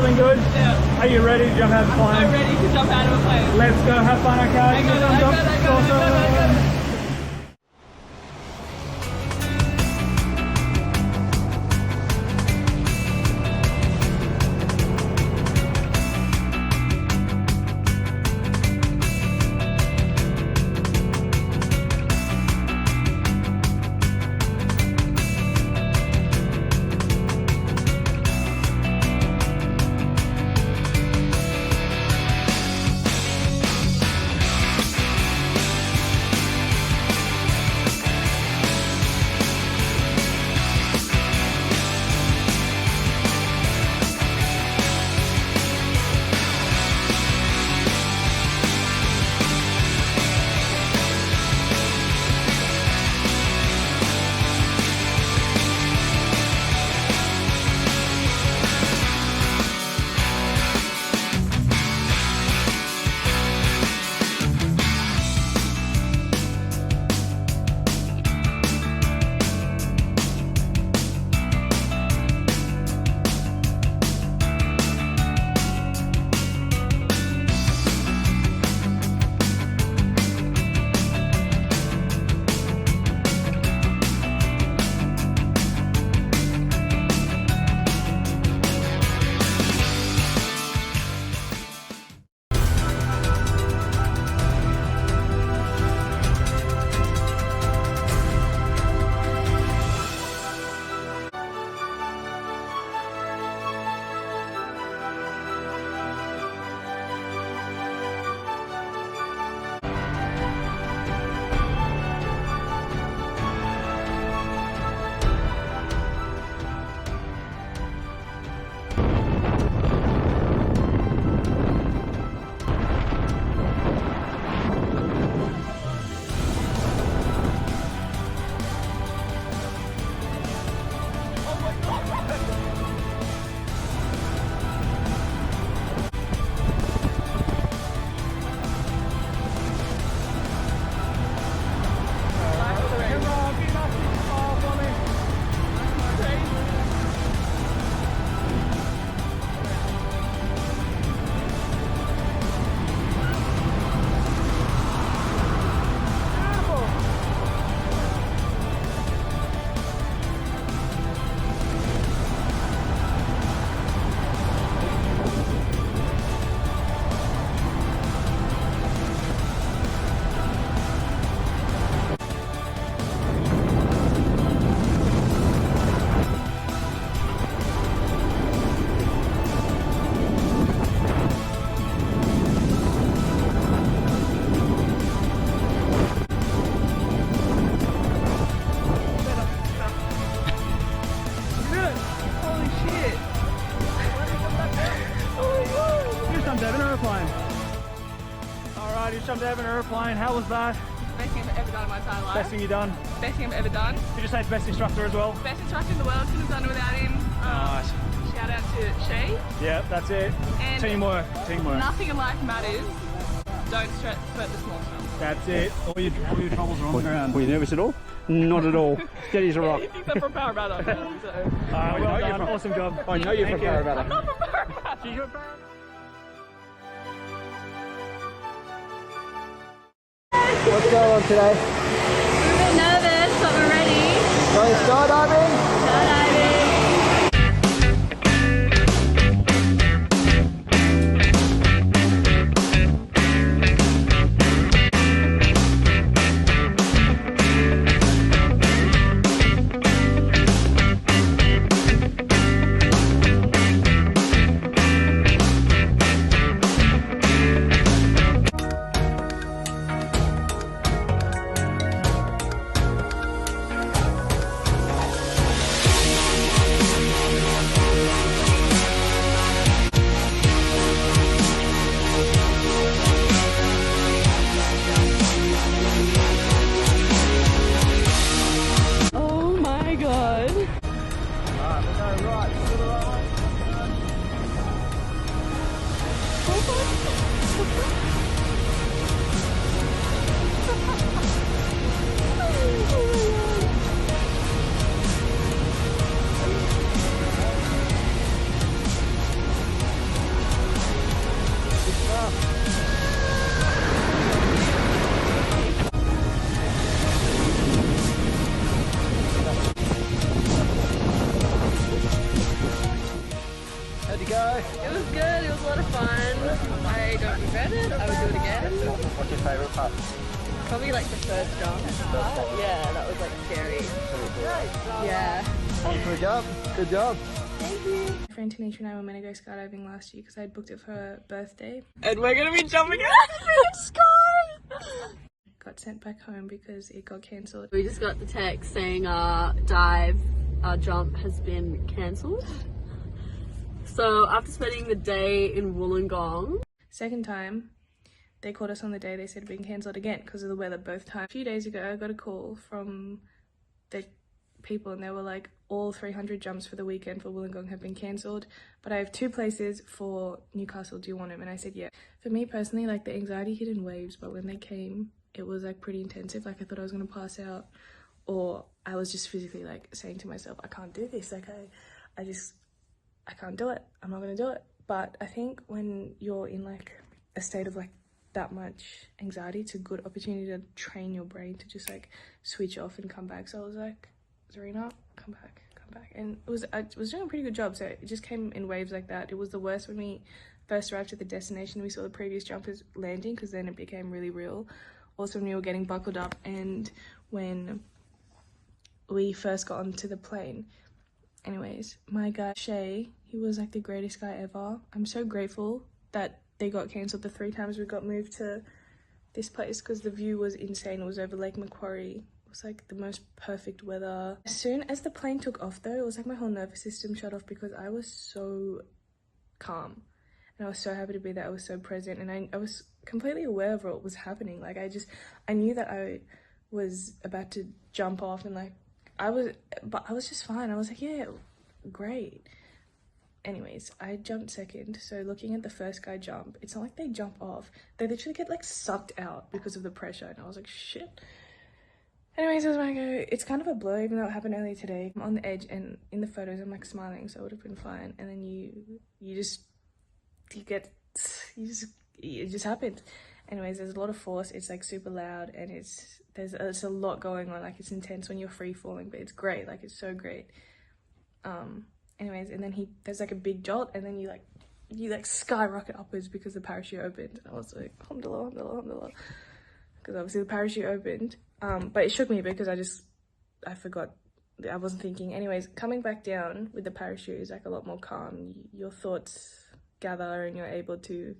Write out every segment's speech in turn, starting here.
Feeling good? Yeah. Are you ready to jump out of the plane? I'm ready to jump out of a plane. Let's go, have fun, okay? I got it. Alright, you jumped out of an aeroplane. How was that? Best thing I've ever done in my entire life. Best thing you've done? Best thing I've ever done. Did you say it's best instructor as well? Best instructor in the world. Couldn't have done it without him. Nice. Shout out to Shay. Yeah, that's it. And teamwork. Nothing in life matters. Don't sweat the small stuff. That's it. All your troubles are on the ground. Were you nervous at all? Not at all. Steady as a rock. He thinks I'm from Parramatta. So. Well done. Awesome job. I know you're from Parramatta. I'm not from Parramatta. You're from Parramatta. What's going on today? We're a bit nervous, but we're ready. Going skydiving? Skydiving. you go? It was good. It was a lot of fun. I don't regret it. I would do it again. What's your favourite part? Probably like the first jump. Yeah, that was like scary. Yeah. Good job. Good job. My friend Tanisha and I were meant to go skydiving last year because I had booked it for her birthday. And we're gonna be jumping out of the sky! Got sent back home because it got cancelled. We just got the text saying our jump has been cancelled. So after spending the day in Wollongong. Second time, they called us on the day they said it had been cancelled again because of the weather both times. A few days ago, I got a call from the people and they were like, all 300 jumps for the weekend for Wollongong have been cancelled, but I have 2 places for Newcastle. Do you want them? And I said yeah. For me personally, like the anxiety hit in waves, but when they came, it was like pretty intensive. Like I thought I was gonna pass out, or I was just physically like saying to myself, I can't do this. Like I can't do it. I'm not gonna do it. But I think when you're in like a state of like that much anxiety, it's a good opportunity to train your brain to just like switch off and come back. So I was like, Zarina, come back. And I was doing a pretty good job. So it just came in waves like that. It was the worst when we first arrived at the destination. We saw the previous jumpers landing because then it became really real. Also when we were getting buckled up and when we first got onto the plane. Anyways, my guy Shay, he was like the greatest guy ever. I'm so grateful that they got cancelled the 3 times we got moved to this place because the view was insane. It was over Lake Macquarie. It was like the most perfect weather. As soon as the plane took off though, it was like my whole nervous system shut off because I was so calm and I was so happy to be there. I was so present and I was completely aware of what was happening. Like I knew that I was about to jump off and like but I was just fine. I was like, yeah, great. Anyways, I jumped second. So looking at the first guy jump, it's not like they jump off. They literally get like sucked out because of the pressure. And I was like, shit. Anyways, it was my go. It's kind of a blur, even though it happened earlier today. I'm on the edge and in the photos, I'm like smiling, so it would have been fine. And then it just happened. Anyways, there's a lot of force. It's like super loud and there's a lot going on. Like it's intense when you're free falling, but it's great. Like it's so great. Anyways, and then there's like a big jolt and then you skyrocket upwards because the parachute opened. And I was like, alhamdulillah, alhamdulillah. Because obviously the parachute opened. But it shook me because I forgot, I wasn't thinking. Anyways, coming back down with the parachute is like a lot more calm. Your thoughts gather and you're able to,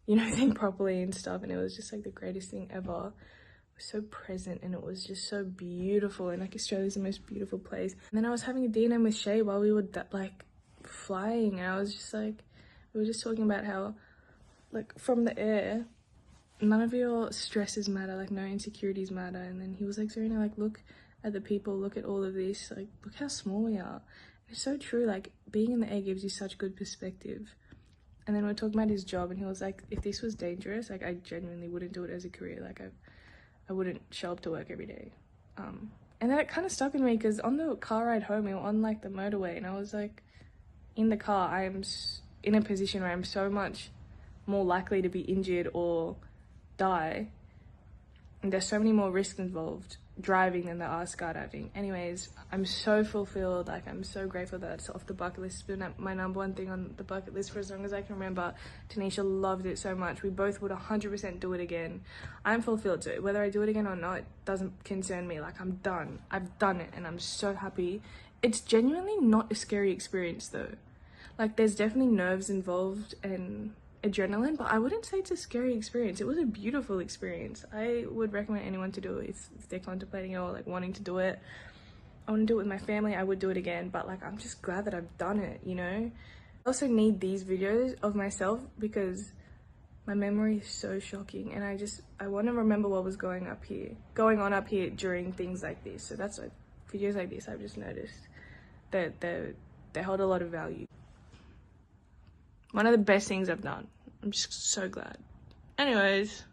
think properly and stuff. And it was just like the greatest thing ever. It was so present and it was just so beautiful. And like Australia's the most beautiful place. And then I was having a D&M with Shay while we were like flying. And I was just like, we were just talking about how like from the air, none of your stresses matter, like no insecurities matter. And then he was like, Serena, like look at the people, look at all of this, like look how small we are. And it's so true, like being in the air gives you such good perspective. And then we were talking about his job and he was like, if this was dangerous, like I genuinely wouldn't do it as a career. Like I wouldn't show up to work every day. And then it kind of stuck with me because on the car ride home, we were on like the motorway and I was like, in the car, I am in a position where I'm so much more likely to be injured or die, and there's so many more risks involved driving than there are skydiving. Anyways, I'm so fulfilled. Like I'm so grateful that it's off the bucket list. It's been my number 1 thing on the bucket list for as long as I can remember. Tanisha loved it so much. We both would 100% do it again. I'm fulfilled too. Whether I do it again or not, it doesn't concern me. Like I'm done. I've done it and I'm so happy. It's genuinely not a scary experience though. Like there's definitely nerves involved and adrenaline, but I wouldn't say it's a scary experience. It was a beautiful experience. I would recommend anyone to do it if they're contemplating it or like wanting to do it. I want to do it with my family. I would do it again, but like I'm just glad that I've done it, I also need these videos of myself because my memory is so shocking and I want to remember what was going on up here during things like this. So that's like videos like this, I've just noticed that they hold a lot of value. One of the best things I've done. I'm just so glad. Anyways.